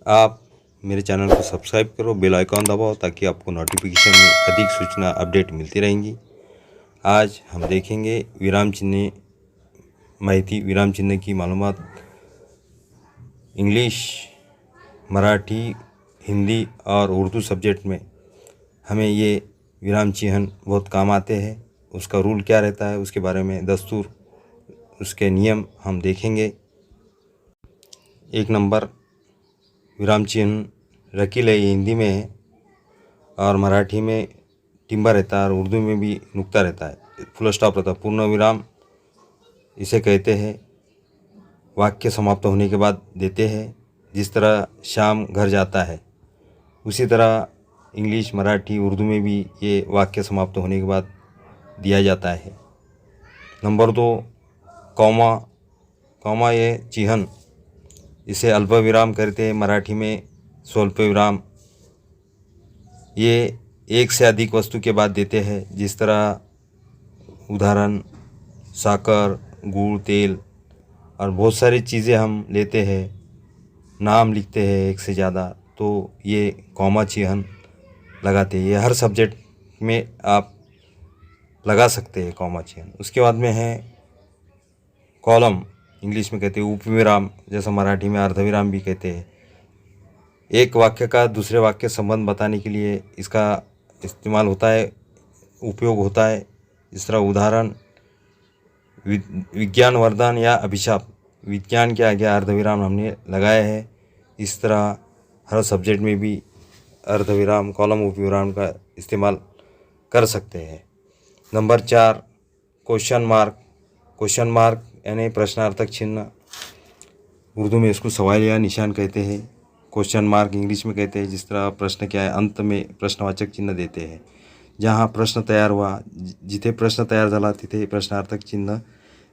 आप मेरे चैनल को सब्सक्राइब करो, बेल आइकॉन दबाओ ताकि आपको नोटिफिकेशन में अधिक सूचना अपडेट मिलती रहेंगी। आज हम देखेंगे विराम चिन्ह माहिती, विराम चिन्ह की मालूमात इंग्लिश, मराठी, हिंदी और उर्दू सब्जेक्ट में हमें ये विराम चिन्ह बहुत काम आते हैं। उसका रूल क्या रहता है, उसके बारे में दस्तूर, उसके नियम हम देखेंगे। 1 नंबर, विराम चिन्ह रकील है, ये हिंदी में है और मराठी में टिम्बा रहता है और उर्दू में भी नुक्ता रहता है, फुल स्टॉप रहता है। पूर्ण विराम इसे कहते हैं, वाक्य समाप्त होने के बाद देते हैं। जिस तरह शाम घर जाता है, उसी तरह इंग्लिश, मराठी, उर्दू में भी ये वाक्य समाप्त होने के बाद दिया जाता है। Number 2, comma. कॉमा ये चिन्ह, इसे अल्प विराम कहते हैं, मराठी में स्वल्प विराम। ये एक से अधिक वस्तु के बाद देते हैं। जिस तरह उदाहरण साकर, गुड़, तेल और बहुत सारी चीज़ें हम लेते हैं, नाम लिखते हैं एक से ज़्यादा, तो ये कॉमा चिन्ह लगाते हैं। ये हर सब्जेक्ट में आप लगा सकते हैं कॉमा चिन्ह। उसके बाद में है कॉलम, इंग्लिश में कहते हैं उपविराम, जैसा मराठी में अर्धविराम भी कहते हैं। एक वाक्य का दूसरे वाक्य संबंध बताने के लिए इसका इस्तेमाल होता है, उपयोग होता है। जिस तरह उदाहरण विज्ञान वरदान या अभिशाप, विज्ञान के आगे अर्धविराम हमने लगाया है। इस तरह हर सब्जेक्ट में भी अर्धविराम, कॉलम, उपविराम का इस्तेमाल कर सकते हैं। Number 4, question mark. Question mark यानी प्रश्नार्थक चिन्ह, उर्दू में इसको सवाल या निशान कहते हैं। क्वेश्चन मार्क इंग्लिश में कहते हैं। जिस तरह प्रश्न क्या है, अंत में प्रश्नवाचक चिन्ह देते हैं। जहाँ प्रश्न तयार हुआ, जिथे प्रश्न तयार झाला तिथे प्रश्नार्थक चिन्ह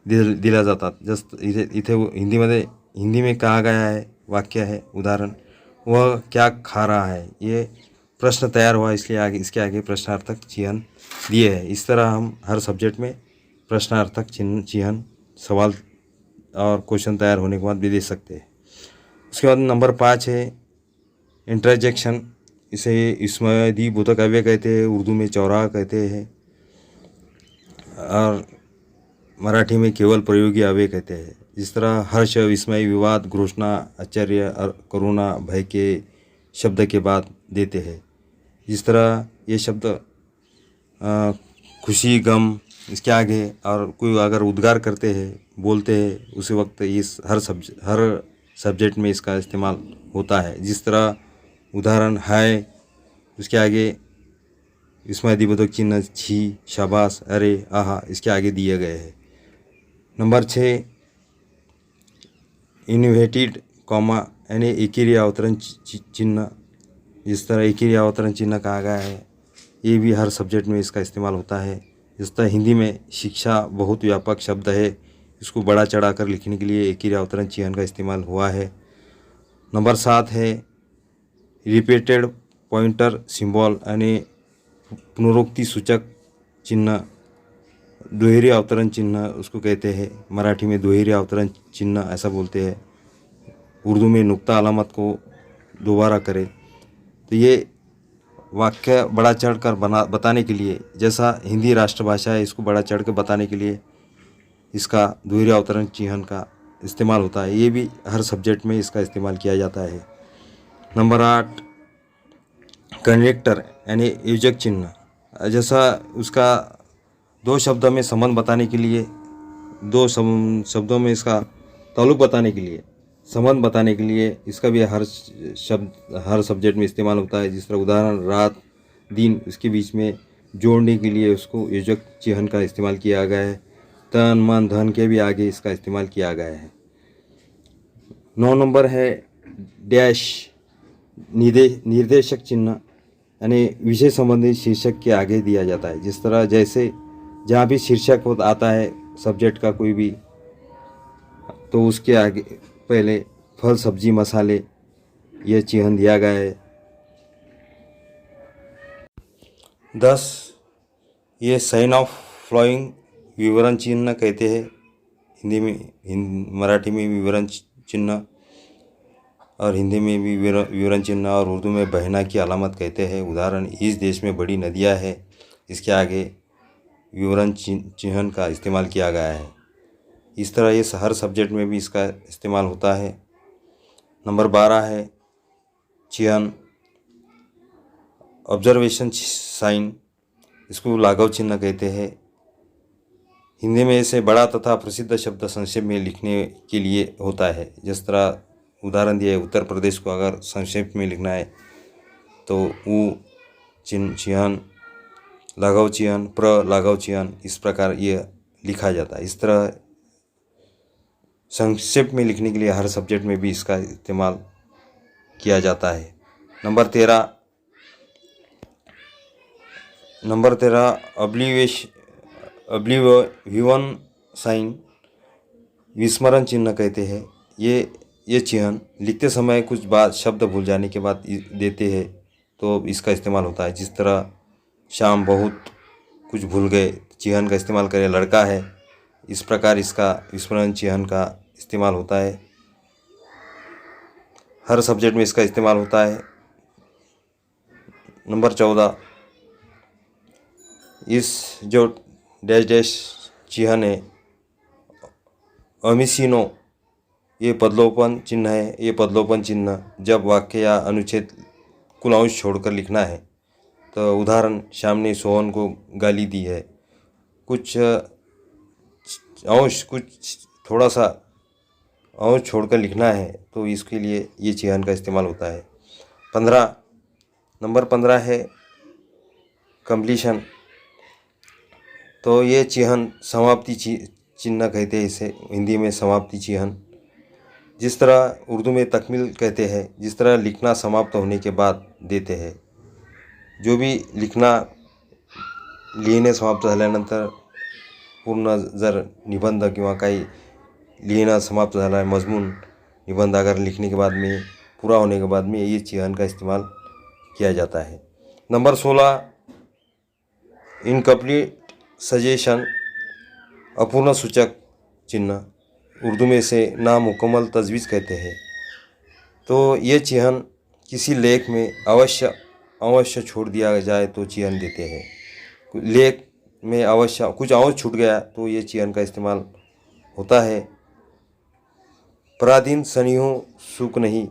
दिला जातात। जस्ट इथे हिंदी में कहा गया है, वाक्य है, उदाहरण वह क्या खा रहा है, ये प्रश्न तैयार हुआ इसलिए आगे इसके आगे प्रश्नार्थक चिन्ह दिए हैं। इस तरह हम हर सब्जेक्ट में प्रश्नार्थक चिन्ह सवाल और क्वेश्चन तैयार होने के बाद भी दे सकते हैं। उसके बाद नंबर 5 है इंटरजेक्शन। इसे विस्मयादिबोधक अव्यय कहते हैं, उर्दू में चौराहा कहते हैं और मराठी में केवल प्रयोगी अव्यय कहते हैं। जिस तरह हर्ष, विस्मय, विवाद, घोषणा, आश्चर्य और करुणा, भय के शब्द के बाद देते हैं। जिस तरह ये शब्द खुशी, गम इसके आगे और कोई अगर उद्गार करते हैं, बोलते हैं, उसी वक्त इस हर सब्जेक्ट में इसका इस्तेमाल होता है। जिस तरह उदाहरण है, उसके आगे विस्मयादिबोधक चिन्ह छी, शाबाश, अरे, आहा इसके आगे दिए गए हैं। नंबर 6, इन्वर्टेड कॉमा यानी एकेरी अवतरण चिन्ह। जिस तरह एकेरी अवतरण चिन्ह कहा गया है, ये भी हर सब्जेक्ट में इसका इस्तेमाल होता है। जिस तरह हिंदी में शिक्षा बहुत व्यापक शब्द है, इसको बड़ा चढ़ाकर लिखने के लिए एकेरी अवतरण चिन्ह का इस्तेमाल हुआ है। नंबर 7 है रिपीटेड पॉइंटर सिंबल यानी पुनरुक्ति सूचक चिन्ह, दोहरी अवतरण चिन्ह उसको कहते हैं। मराठी में दोहरी अवतरण चिन्ह ऐसा बोलते हैं, उर्दू में नुक्ता अलामत को दोबारा करे। तो ये वाक्य बड़ा चढ़कर बताने के लिए, जैसा हिंदी राष्ट्रभाषा है, इसको बड़ा चढ़ कर बताने के लिए इसका दोहरी अवतरण चिन्ह का इस्तेमाल होता है। ये भी हर सब्जेक्ट में इसका इस्तेमाल किया जाता है। नंबर 8, कनेक्टर यानी योजक चिन्ह। जैसा उसका दो शब्दों में संबंध बताने के लिए, दो शब्दों में इसका ताल्लुक बताने के लिए, संबंध बताने के लिए इसका भी हर सब्जेक्ट में इस्तेमाल होता है। जिस तरह उदाहरण रात, दिन, इसके बीच में जोड़ने के लिए उसको योजक चिन्ह का इस्तेमाल किया गया है। तन, मन, धन के भी आगे इसका इस्तेमाल किया गया है। 9 नंबर है डैश, निर्देशक चिन्ह यानी विषय संबंधी शीर्षक के आगे दिया जाता है। जिस तरह जैसे जहाँ भी शीर्षक आता है सब्जेक्ट का कोई भी, तो उसके आगे पहले फल, सब्जी, मसाले यह चिन्ह दिया गया है। 10, ये साइन ऑफ फ्लोइंग विवरण चिन्ह कहते हैं, हिंदी में मराठी में विवरण चिन्ह। और हिंदी में भी विवरण चिन्ह और उर्दू में बहना की अलामत कहते हैं। उदाहरण, इस देश में बड़ी नदियाँ है, इसके आगे विवरण चिन्ह का इस्तेमाल किया गया है। इस तरह ये हर सब्जेक्ट में भी इसका इस्तेमाल होता है। नंबर 12 है चिन्ह, ऑब्जर्वेशन साइन, इसको लाघव चिन्ह कहते हैं। हिंदी में इसे बड़ा तथा प्रसिद्ध शब्द संक्षेप में लिखने के लिए होता है। जिस तरह उदाहरण दिया है, उत्तर प्रदेश को अगर संक्षेप में लिखना है तो उ चिन्ह, लाघव चिन्ह, प्र लाघव चिन्ह, इस प्रकार ये लिखा जाता है। इस तरह संक्षेप में लिखने के लिए हर सब्जेक्ट में भी इसका इस्तेमाल किया जाता है। नंबर 13 अब्लिविवन साइन, विस्मरण चिन्ह कहते हैं। ये चिन्ह लिखते समय कुछ बात शब्द भूल जाने के बाद देते हैं तो इसका इस्तेमाल होता है। जिस तरह शाम बहुत कुछ भूल गए, चिन्ह का इस्तेमाल करें, लड़का है, इस प्रकार इसका विस्मरण चिन्ह का इस्तेमाल होता है। हर सब्जेक्ट में इसका इस्तेमाल होता है। नंबर 14, इस जो डैश डैश चिन्ह है, अमिसिनो, ये पदलोपन चिन्ह है। ये पदलोपन चिन्ह जब वाक्य या अनुच्छेद कुल अंश छोड़कर लिखना है, तो उदाहरण, श्याम ने सोहन को गाली दी है, कुछ अंश, कुछ थोड़ा सा अंश छोड़कर लिखना है तो इसके लिए ये चिन्ह का इस्तेमाल होता है। नंबर 15 है कंप्लीशन, तो ये चिन्ह समाप्ति चिन्ह कहते हैं इसे, हिंदी में समाप्ति चिन्ह। जिस तरह उर्दू में तकमील कहते हैं, जिस तरह लिखना समाप्त होने के बाद देते हैं। जो भी लिहिणे समाप्त झाल्यानंतर पूर्ण जर निबंध किंवा काही लिहिणं समाप्त झाला है, मजमून निबंध अगर लिखने के बाद में, पूरा होने के बाद में, ये चिन्ह का इस्तेमाल किया जाता है। नंबर 16, इनकम्प्लीट सजेशन, अपूर्ण सूचक चिन्ह, उर्दू में इसे नामुकम्मल तजवीज़ कहते हैं। तो ये चिन्ह किसी लेख में अवश्य छोड़ दिया जाए तो चिन्ह देते हैं। लेख में अवश्य कुछ अंश छूट गया तो ये चिन्ह का इस्तेमाल होता है। पराधीन सनिहो सुख नहीं,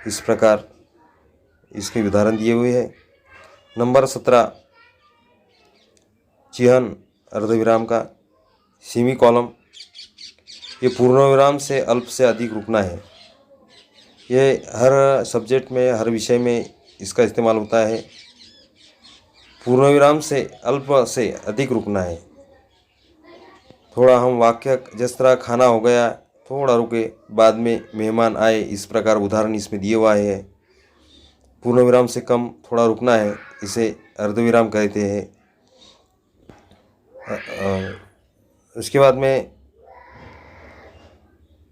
इस प्रकार इसके उदाहरण दिए हुए हैं। नंबर 17, चिन्ह अर्धविराम का, सेमी कॉलम, ये पूर्णविराम से अल्प से अधिक रुकना है। ये हर सब्जेक्ट में, हर विषय में इसका इस्तेमाल होता है। पूर्णविराम से अल्प से अधिक रुकना है। थोड़ा हम वाक्य, जिस तरह खाना हो गया, थोड़ा रुके, बाद में मेहमान आए, इस प्रकार उदाहरण इसमें दिए हुआ है। पूर्णविराम से कम थोड़ा रुकना है, इसे अर्धविराम कहते हैं। उसके बाद में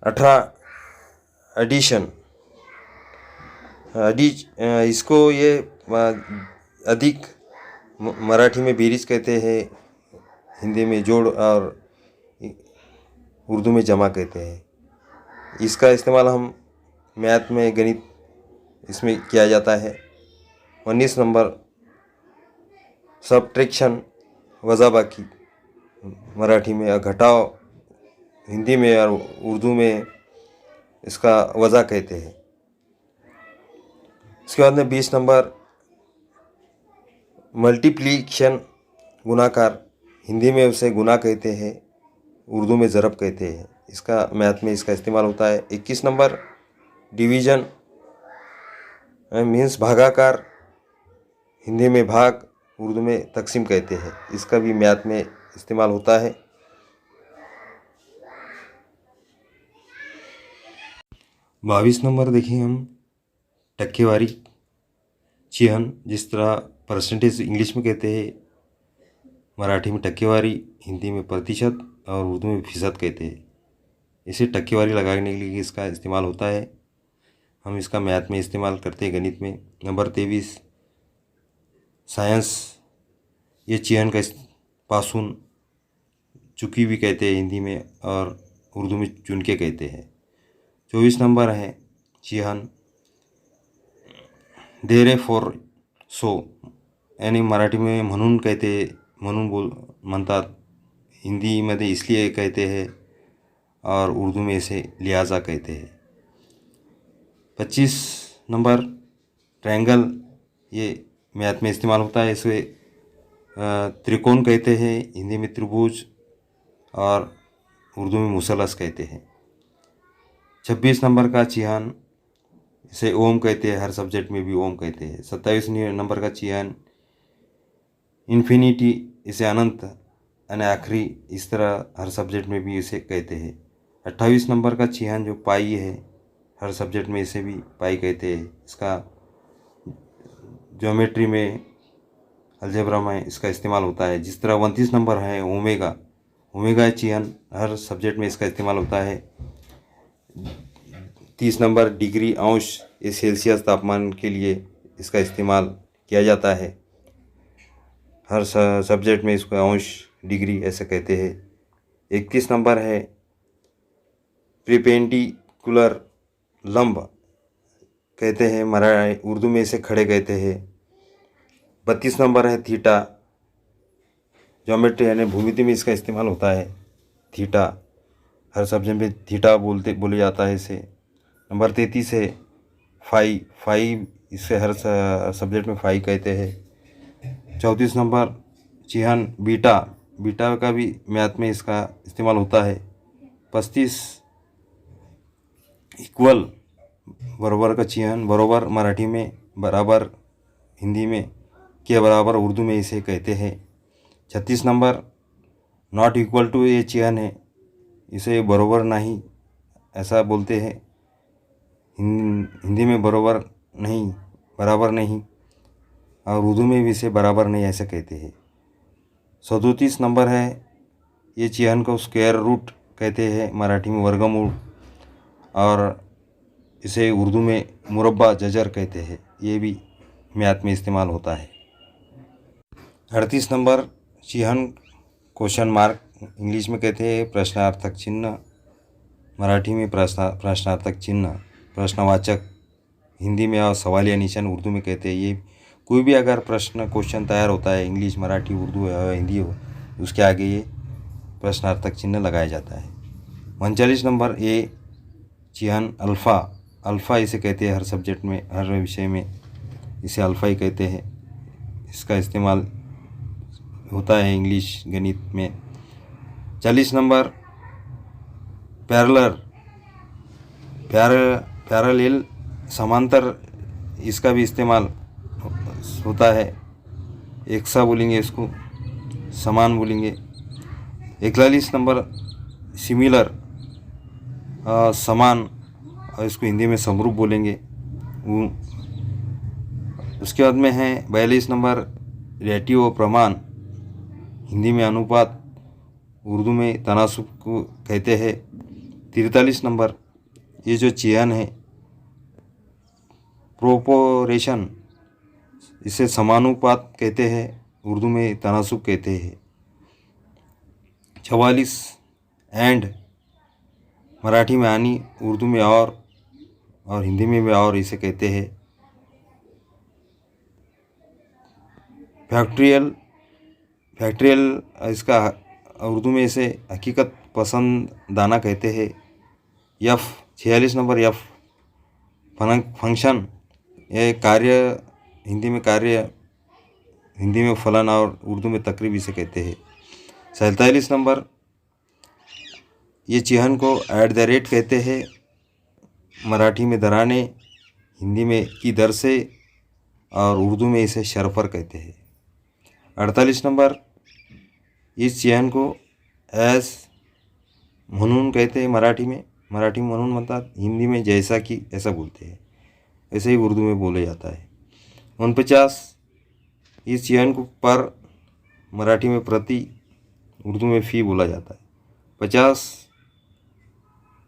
18 एडिशन, इसको ये अधिक मराठी में बेरीज कहते हैं, हिंदी में जोड़ और उर्दू में जमा कहते हैं। इसका इस्तेमाल हम मैथ में, गणित, इसमें किया जाता है। 19 नंबर सब्ट्रैक्शन, वज़ाबाकी, मराठी में, घटाव हिंदी में और उर्दू में इसका वज़ा कहते हैं। इसके बाद में 20 नंबर मल्टीप्लिकेशन, गुणाकार, हिंदी में उसे गुना कहते हैं, उर्दू में ज़रब कहते हैं। इसका मैथ में इसका इस्तेमाल होता है। 21 नंबर डिवीज़न मीन्स भागाकार, हिंदी में भाग, उर्दू में तकसीम कहते हैं। इसका भी मैथ में इस्तेमाल होता है। 22 नंबर देखिए हम, टक्केवारी चिन्ह, जिस तरह परसेंटेज इंग्लिश में कहते हैं, मराठी में टक्केवारी, हिंदी में प्रतिशत और उर्दू में फीसद कहते हैं। इसे टक्केवारी लगाने के लिए इसका इस्तेमाल होता है। हम इसका मैथ में इस्तेमाल करते हैं, गणित में। नंबर 23 साइंस, ये चिन्ह का पासून, चुकी भी कहते हैं हिंदी में और उर्दू में चुनके कहते हैं। 24 नंबर है चिहान. देरे फोर सो यानी मराठी में म्हणून कहते, म्हणून म्हणतात. हिंदी में इसलिए कहते हैं और उर्दू में इसे लिहाजा कहते हैं. 25 नंबर ट्रायंगल, ये मैथ में इस्तेमाल होता है. इसे त्रिकोण कहते हैं, हिंदी में त्रिभुज और उर्दू में मुसलस कहते हैं. 26 नंबर का चिहान, इसे ओम कहते हैं, हर सब्जेक्ट में भी ओम कहते हैं. 27 नंबर का चिहान इन्फिनिटी, इसे अनंत यानी आखिरी, इस तरह हर सब्जेक्ट में भी इसे कहते हैं. 28 नंबर का चिहान जो पाई है, हर सब्जेक्ट में इसे भी पाई कहते हैं. इसका ज्योमेट्री में, अलजेब्रा में इसका इस्तेमाल होता है. जिस तरह 29 नंबर है ओमेगा, ओमेगा चिहान हर सब्जेक्ट में इसका इस्तेमाल होता है. 30 नंबर डिग्री अंश, ये सेल्सियस तापमान के लिए इसका इस्तेमाल किया जाता है. हर सब्जेक्ट में इसको अंश, डिग्री ऐसे कहते हैं. 31 नंबर है प्रीपेंडिकुलर, लंब कहते हैं, उर्दू में इसे खड़े कहते हैं. 32 नंबर है थीटा, ज्योमेट्री यानी भूमिति में इसका इस्तेमाल होता है. थीटा हर सब्जेक्ट में थीटा बोले जाता है इसे. नंबर 33 है फाई, फाई इसे हर सब्जेक्ट में फाई कहते हैं. 34 नंबर चिहान बीटा, बीटा का भी मैथ में इसका इस्तेमाल होता है. 35 इक्वल, बराबर का चिहान, बराबर मराठी में, बराबर हिंदी में, के बराबर उर्दू में इसे कहते हैं. 36 नंबर नॉट इक्वल टू, ये चिहान है, इसे बराबर नहीं ऐसा बोलते हैं. हिंदी में बराबर नहीं, बराबर नहीं, और उर्दू में भी इसे बराबर नहीं ऐसे कहते हैं. 37 नंबर है, ये चिहान को स्क्वायर रूट कहते हैं, मराठी में वर्गमूल, और इसे उर्दू में मुरब्बा जजर कहते हैं. ये भी मैथ में इस्तेमाल होता है. 38 नंबर चिहान क्वेश्चन मार्क, इंग्लिश में कहते हैं प्रश्नार्थक चिन्ह, मराठी में प्रश्नार्थक चिन्ह, प्रश्नवाचक, हिंदी में और सवालिया निशान उर्दू में कहते हैं. ये कोई भी अगर प्रश्न क्वेश्चन तैयार होता है, इंग्लिश, मराठी, उर्दू या हिंदी हो, उसके आगे ये प्रश्नार्थक चिन्ह लगाया जाता है. 39 नंबर ये चिहान अल्फ़ा, अल्फ़ा इसे कहते हैं, हर सब्जेक्ट में, हर विषय में इसे अल्फ़ा ही कहते हैं. इसका इस्तेमाल होता है इंग्लिश, गणित में. 40 नंबर पैरेलल, पैरेलल समांतर, इसका भी इस्तेमाल होता है. एक सा बोलेंगे इसको, समान बोलेंगे. 41 नंबर सिमिलर, समान, और इसको हिंदी में समरूप बोलेंगे. उसके बाद में है 42 नंबर रेटियो, प्रमाण, हिंदी में अनुपात, उर्दू में तनासुब को कहते हैं. 43 नंबर ये जो चिहान है प्रोपोरेशन, इसे समानुपात कहते हैं, उर्दू में तनासुब कहते हैं. 44 एंड, मराठी में आनी, उर्दू में और हिंदी में भी और इसे कहते हैं. फैक्ट्रियल, फैक्ट्रियल इसका उर्दू में इसे हकीकत पसंदाना कहते हैं. एफ, 46 नंबर एफ फंक्शन, यह कार्य, हिंदी में कार्य, हिंदी में फलन और उर्दू में तकरीब इसे कहते हैं. 47 नंबर ये चिहान को @ कहते हैं, मराठी में दराने, हिंदी में की दर से, और उर्दू में इसे शरफर कहते हैं. 48 नंबर इस चिहान को एस म्हणून कहते हैं, मराठी में म्हणून म्हणतात, हिंदी में जैसा कि ऐसा बोलते हैं, ऐसे ही उर्दू में बोला जाता है. 49 इस चिहान को पर, मराठी में प्रति, उर्दू में फ़ी बोला जाता है. 50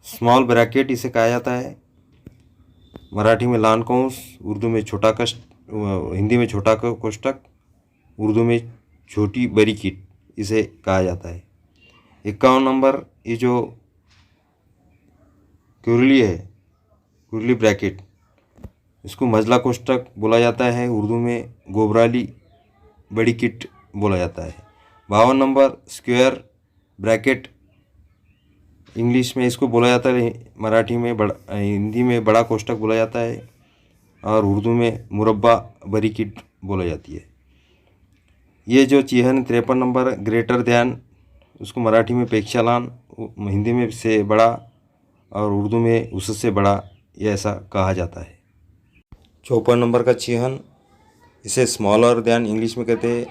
स्मॉल ब्रैकेट इसे कहा जाता है, मराठी में लान कौंस, उर्दू में छोटा कष्ट, हिंदी में छोटा कोष्टक, उर्दू में छोटी बरीकीट इसे कहा जाता है. 51 नंबर ये जो क्यूरली है, कुर्ली ब्रैकेट, इसको मजला कोष्टक बोला जाता है, उर्दू में गोबराली बड़ी किट बोला जाता है। 52 नंबर स्क्वायर ब्रैकेट, इंग्लिश में इसको बोला जाता है, मराठी में हिंदी में बड़ा कोष्टक बोला जाता है और उर्दू में मुरब्बा बड़ी किट बोला जाती है। ये जो चिन्ह 53 नंबर ग्रेटर ध्यान, उसको मराठी में पेक्षालान, हिंदी में से बड़ा और उर्दू में उससे बड़ा, ये ऐसा कहा जाता है। 54 नंबर का चिन्ह, इसे स्मॉलर ध्यान इंग्लिश में कहते हैं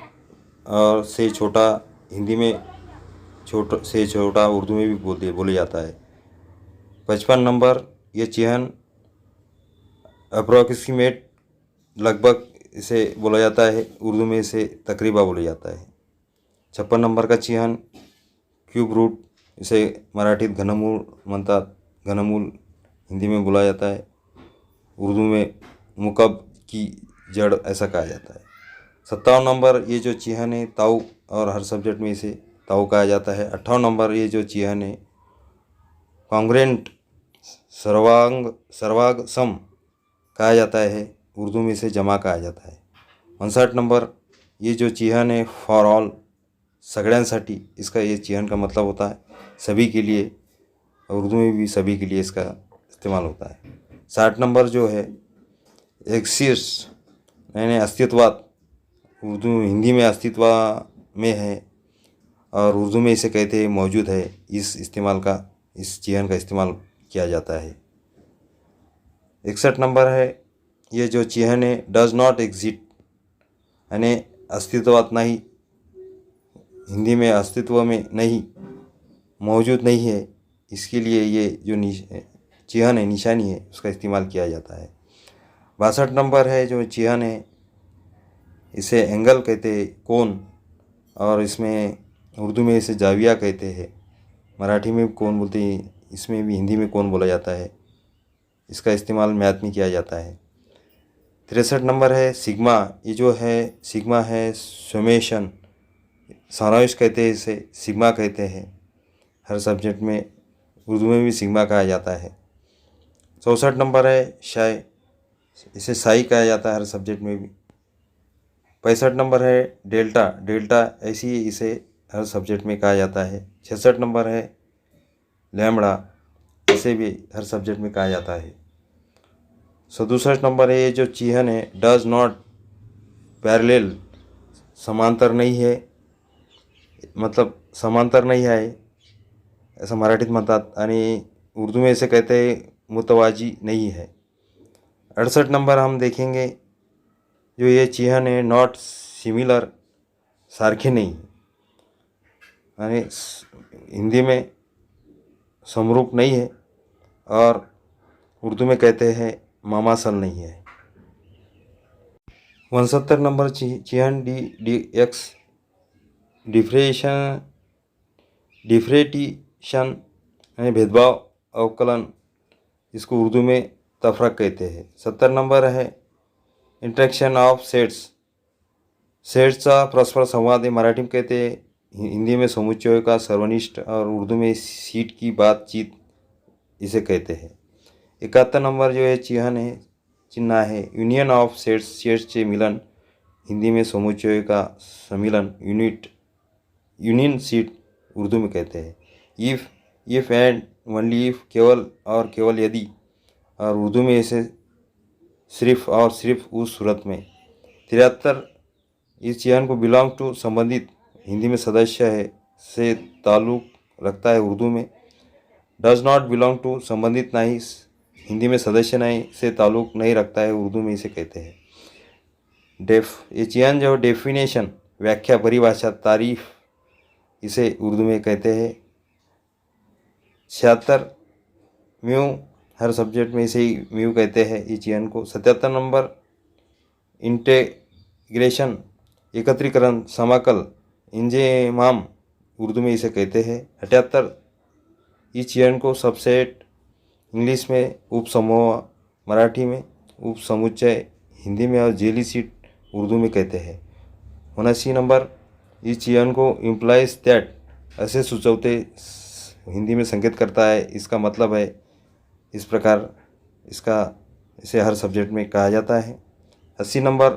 और से छोटा हिंदी में, छोटा से छोटा उर्दू में भी बोले जाता है। 55 नंबर ये चिन्ह अप्रोक्सीमेट, लगभग इसे बोला जाता है, उर्दू में इसे तकरीबा बोला जाता है। 56 नंबर का चिन्ह क्यूब रूट, इसे मराठीत घनमूळ म्हणतात, घनमूल हिंदी में बोला जाता है, उर्दू में मुकब की जड़ ऐसा कहा जाता है। 57 नंबर ये जो चिन्ह है ताऊ, और हर सब्जेक्ट में इसे ताऊ कहा जाता है। 58 नंबर ये जो चिन्ह है कॉन्ग्रेंट, सर्वांग सम कहा जाता है, उर्दू में इसे जमा कहा जाता है। 59 नंबर ये जो चिन्ह है फॉर ऑल, सगळ्यांसाठी, इसका ये चिन्ह का मतलब होता है सभी के लिए, उर्दू में भी सभी के लिए इसका इस्तेमाल होता है। 60 नंबर जो है एक्सिस्ट यानी अस्तित्वात, उर्दू हिंदी में अस्तित्व में है और उर्दू में इसे कहते हैं मौजूद है, इस चिन्ह का इस्तेमाल किया जाता है। 61 नंबर है ये जो चिन्ह है डज नॉट एग्जिस्ट, यानी अस्तित्वात नहीं, हिंदी में अस्तित्व में नहीं, मौजूद नहीं है, इसके लिए ये जो चिन्ह है, निशानी है, उसका इस्तेमाल किया जाता है। 62 नंबर है जो चिन्ह है, इसे एंगल कहते हैं, कोण, और इसमें उर्दू में इसे जाविया कहते हैं, मराठी में कोण बोलते हैं, इसमें भी हिंदी में कोण बोला जाता है, इसका इस्तेमाल मैथ में किया जाता है। 63 नंबर है सिग्मा, ये जो है सिग्मा है समेशन, सारांश कहते हैं, इसे सिग्मा कहते हैं, हर सब्जेक्ट में उर्दू में भी सिग्मा कहा जाता है। 64 नंबर है शाय, इसे साई कहा जाता है हर सब्जेक्ट में भी। 65 नंबर है डेल्टा, डेल्टा ऐसी ही इसे हर सब्जेक्ट में कहा जाता है। 66 नंबर है लैम्बडा, इसे भी हर सब्जेक्ट में कहा जाता है। 67 नंबर है ये जो चिन्ह है डज नॉट पैरेलल, समांतर नहीं है, मतलब समांतर नहीं है ऐसा मराठीत म्हणतात आणि उर्दू में इसे कहते हैं मुतवाजी नहीं है। 68 नंबर हम देखेंगे जो ये चिन्ह है नॉट सिमिलर, सारखे नहीं, यानी हिंदी में समरूप नहीं है और उर्दू में कहते हैं मामासल नहीं है। 69 नंबर चिन्ह डी एक्स, डिफ्रेटिशन यानी भेदभाव अवकलन, इसको उर्दू में तफरक कहते हैं। 70 नंबर है इंट्रैक्शन ऑफ सेट्स, सेट्सचा परस्पर संवाद, मराठी में कहते हैं, हिंदी में समुच्चयों का सर्वनिष्ठ और उर्दू में सीट की बातचीत इसे कहते हैं। 71 नंबर जो है चिन्ह है यूनियन ऑफ सेट्स, सेट्सचे मिलन, हिंदी में समुच्चयों का सम्मिलन, यूनियन सीट उर्दू में कहते हैं। इफ़ एंड ओनली इफ़, केवल और केवल यदि, और उर्दू में इसे सिर्फ और सिर्फ उस सूरत में। 73 इस चिन्ह को बिलोंग टू, संबंधित, हिंदी में सदस्य है, से ताल्लुक़ रखता है, उर्दू में। डज नॉट बिलोंग टू, संबंधित नहीं, हिंदी में सदस्य नहीं, से ताल्लुक़ नहीं रखता है, उर्दू में इसे कहते हैं। ये चिन्ह जो डेफिनेशन, व्याख्या, परिभाषा, तारीफ, इसे उर्दू में कहते हैं। 76 म्यू, हर सब्जेक्ट में इसे ही म्यू कहते हैं ये चिन्ह को। 77 नंबर इंटेग्रेशन, एकत्रीकरण, समाकल, इंजेमाम, उर्दू में इसे कहते हैं। 78 इस चिन्ह को सबसेट, इंग्लिश में उपसमूह, मराठी में उपसमुच्चय, हिंदी में और जेली सीट उर्दू में कहते हैं। 79 नंबर इस चिन्ह को इम्प्लाइज दैट, ऐसे सुचवते, हिंदी में संकेत करता है, इसका मतलब है इस प्रकार इसे हर सब्जेक्ट में कहा जाता है। 80 number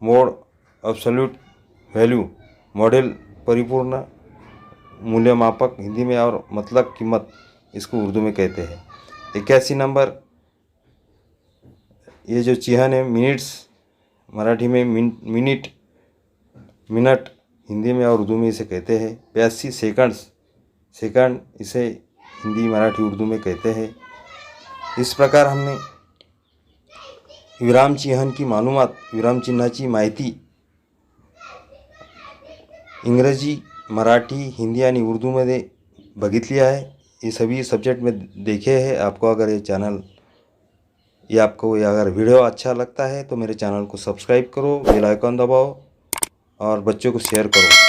mode absolute value model परिपूर्ण मूल्यमापक हिंदी में और मतलब कीमत इसको उर्दू में कहते हैं। 81 नंबर ये जो चिन्ह है मिनट्स मराठी में मिनट हिंदी में और उर्दू में इसे कहते हैं। 82 सेकंड इसे हिंदी मराठी उर्दू में कहते हैं। इस प्रकार हमने विराम चिन्हाची माहिती इंग्रजी, मराठी, हिंदी आणि उर्दूमध्ये बघितली आहे। ये सभी सब्जेक्ट में देखे हैं। आपको अगर अगर वीडियो अच्छा लगता है तो मेरे चैनल को सब्सक्राइब करो, बेल आइकन दबाओ और बच्चों को शेयर करो।